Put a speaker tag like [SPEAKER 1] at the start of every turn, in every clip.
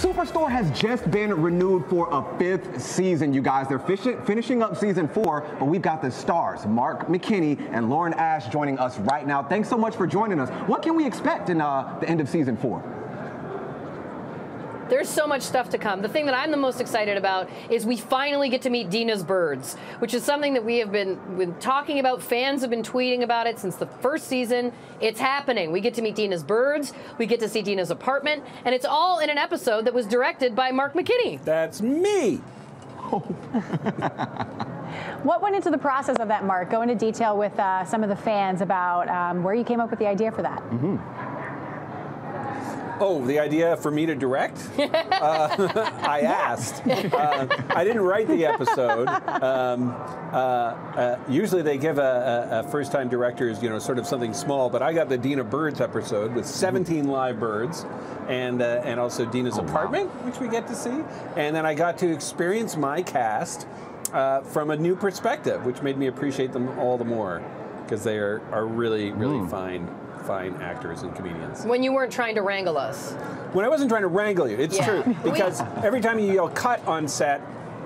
[SPEAKER 1] Superstore has just been renewed for a 5th season, you guys. They're finishing up season 4, but we've got the stars, Mark McKinney and Lauren Ash, joining us right now. Thanks so much for joining us. What can we expect in the end of season 4?
[SPEAKER 2] There's so much stuff to come. The thing that I'm the most excited about is we finally get to meet Dina's birds, which is something that we have been talking about. Fans have been tweeting about it since the first season. It's happening. We get to meet Dina's birds. We get to see Dina's apartment. And it's all in an episode that was directed by Mark McKinney.
[SPEAKER 3] That's me.
[SPEAKER 4] What went into the process of that, Mark? Go into detail with some of the fans about where you came up with the idea for that.
[SPEAKER 3] Oh, the idea for me to direct? I asked. I didn't write the episode. Usually they give a first-time directors, sort of something small, but I got the Dina Birds episode with 17 live birds and also Dina's apartment, which we get to see. And then I got to experience my cast from a new perspective, which made me appreciate them all the more because they are really, really fine actors and comedians.
[SPEAKER 2] When you weren't trying to wrangle us.
[SPEAKER 3] When I wasn't trying to wrangle you, it's true. Because every time you yell cut on set,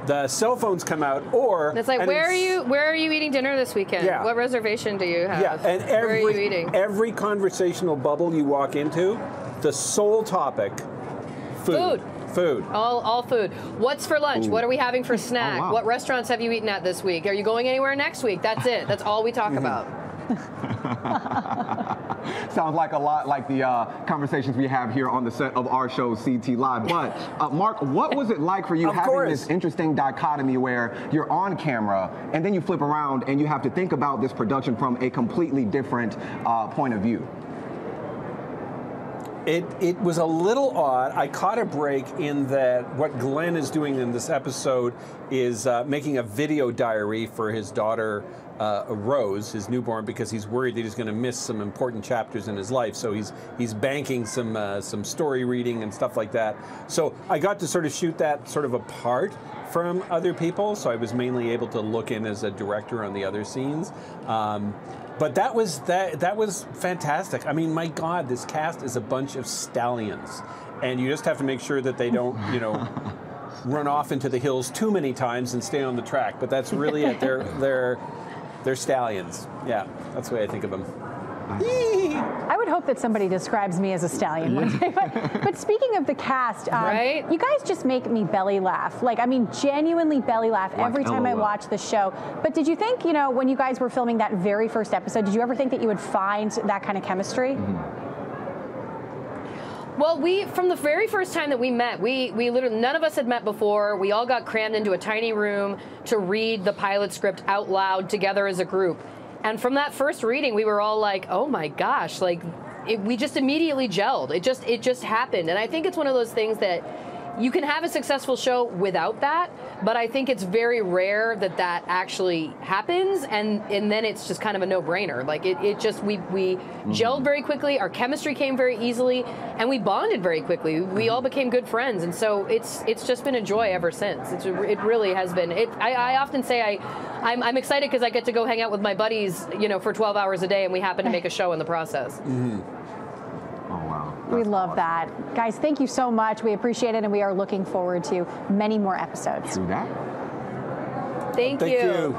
[SPEAKER 3] the cell phones come out, or...
[SPEAKER 2] It's like, where are you eating dinner this weekend?
[SPEAKER 3] Yeah.
[SPEAKER 2] What reservation do you have?
[SPEAKER 3] Yeah, and
[SPEAKER 2] where are you eating?
[SPEAKER 3] Every conversational bubble you walk into, the sole topic, food. Food.
[SPEAKER 2] All food. What's for lunch? What are we having for snack?
[SPEAKER 1] Oh, wow.
[SPEAKER 2] What restaurants have you eaten at this week? Are you going anywhere next week? That's it. That's all we talk about.
[SPEAKER 1] Sounds like a lot like the conversations we have here on the set of our show, CT Live. But, Mark, what was it like for you having this interesting dichotomy where you're on camera and then you flip around and you have to think about this production from a completely different point of view?
[SPEAKER 3] It was a little odd. I caught a break in that what Glenn is doing in this episode is making a video diary for his daughter, Rose, his newborn, because he's worried that he's going to miss some important chapters in his life. So he's banking some story reading and stuff like that. So I got to sort of shoot that sort of apart from other people. So I was mainly able to look in as a director on the other scenes. But that was fantastic. I mean, my God, this cast is a bunch of stallions, and you just have to make sure that they don't, run off into the hills too many times and stay on the track. But that's really it. They're stallions. Yeah, that's the way I think of them.
[SPEAKER 4] I would hope that somebody describes me as a stallion one day. But speaking of the cast,
[SPEAKER 2] right?
[SPEAKER 4] You guys just make me belly laugh. Like, I mean, genuinely belly laugh every time I watch the show. But did you think, when you guys were filming that very first episode, did you ever think that you would find that kind of chemistry?
[SPEAKER 2] Well, from the very first time that we met, we literally, none of us had met before. We all got crammed into a tiny room to read the pilot script out loud together as a group. And from that first reading, we were all like, oh my gosh, we just immediately gelled. It just happened. And I think it's one of those things that you can have a successful show without that, but I think it's very rare that actually happens, and then it's just kind of a no-brainer. Like we gelled very quickly, our chemistry came very easily, and we bonded very quickly. We all became good friends, and so it's just been a joy ever since. It really has been. I often say I'm excited because I get to go hang out with my buddies, for 12 hours a day, and we happen to make a show in the process.
[SPEAKER 4] We love that. Guys, thank you so much. We appreciate it, and we are looking forward to many more episodes.
[SPEAKER 1] True that.
[SPEAKER 2] Thank you.